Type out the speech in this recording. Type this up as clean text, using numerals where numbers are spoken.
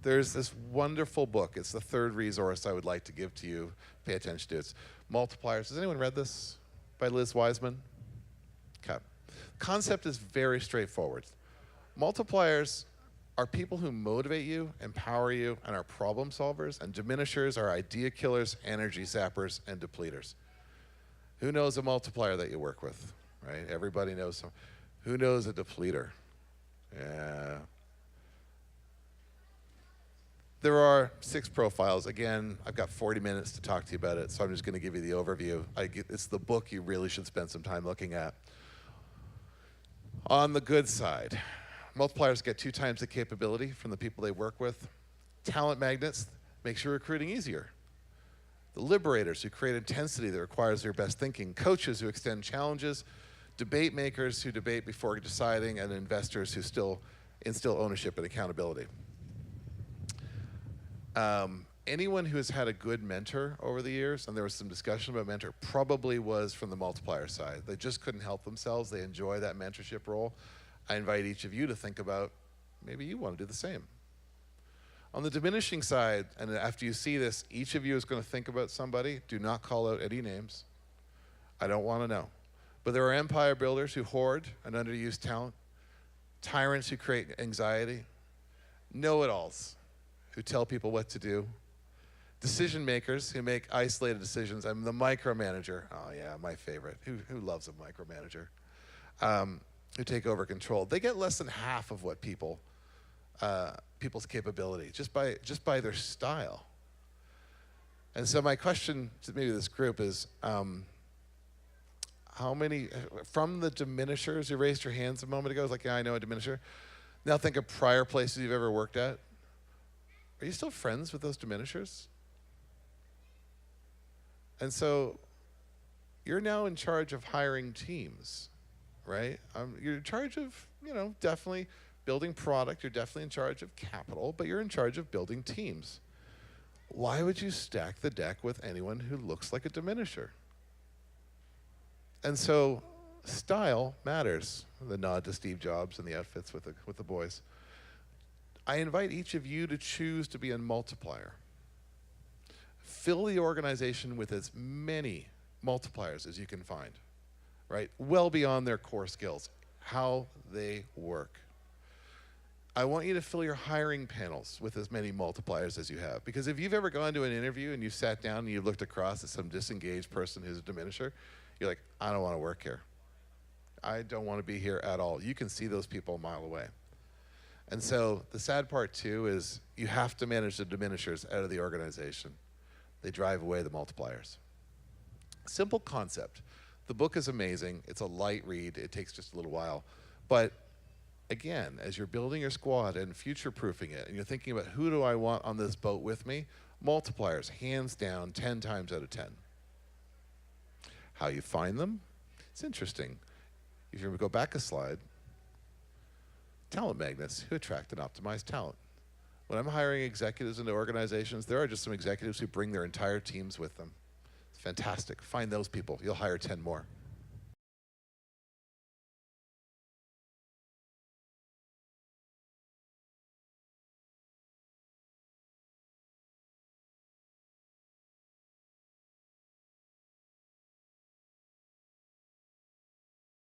There's this wonderful book. It's the third resource I would like to give to you. Pay attention to it. It's Multipliers. Has anyone read this? By Liz Wiseman? Okay. Concept is very straightforward. Multipliers are people who motivate you, empower you, and are problem solvers, and diminishers are idea killers, energy zappers, and depleters. Who knows a multiplier that you work with, right? Everybody knows some. Who knows a depleter? Yeah. There are 6 profiles. Again, I've got 40 minutes to talk to you about it, so I'm just going to give you the overview. It's the book you really should spend some time looking at. On the good side, multipliers get 2 times the capability from the people they work with. Talent magnets makes your recruiting easier. The liberators who create intensity that requires your best thinking. Coaches who extend challenges. Debate makers who debate before deciding, and investors who still instill ownership and accountability. Anyone who has had a good mentor over the years, and there was some discussion about mentor, probably was from the multiplier side. They just couldn't help themselves. They enjoy that mentorship role. I invite each of you to think about, maybe you want to do the same. On the diminishing side, and after you see this, each of you is going to think about somebody. Do not call out any names. I don't want to know. But there are empire builders who hoard and underuse talent, tyrants who create anxiety, know-it-alls who tell people what to do, decision makers who make isolated decisions. I'm the micromanager. Oh yeah, my favorite. Who loves a micromanager? Who take over control. They get less than half of what people's capability just by their style. And so my question to maybe this group is, how many from the diminishers who raised your hands a moment ago? Was like, yeah, I know a diminisher. Now think of prior places you've ever worked at. Are you still friends with those diminishers? And so you're now in charge of hiring teams, right? You're in charge of, definitely building product. You're definitely in charge of capital, but you're in charge of building teams. Why would you stack the deck with anyone who looks like a diminisher? And so style matters. The nod to Steve Jobs and the outfits with the boys. I invite each of you to choose to be a multiplier. Fill the organization with as many multipliers as you can find, right? Well beyond their core skills, how they work. I want you to fill your hiring panels with as many multipliers as you have. Because if you've ever gone to an interview and you sat down and you looked across at some disengaged person who's a diminisher, you're like, I don't want to work here. I don't want to be here at all. You can see those people a mile away. And so the sad part too is you have to manage the diminishers out of the organization. They drive away the multipliers. Simple concept. The book is amazing. It's a light read. It takes just a little while. But again, as you're building your squad and future-proofing it, and you're thinking about who do I want on this boat with me, multipliers, hands down, 10 times out of 10. How you find them? It's interesting. If you go back a slide, talent magnets who attract and optimize talent. When I'm hiring executives into organizations, there are just some executives who bring their entire teams with them. It's fantastic. Find those people. You'll hire 10 more.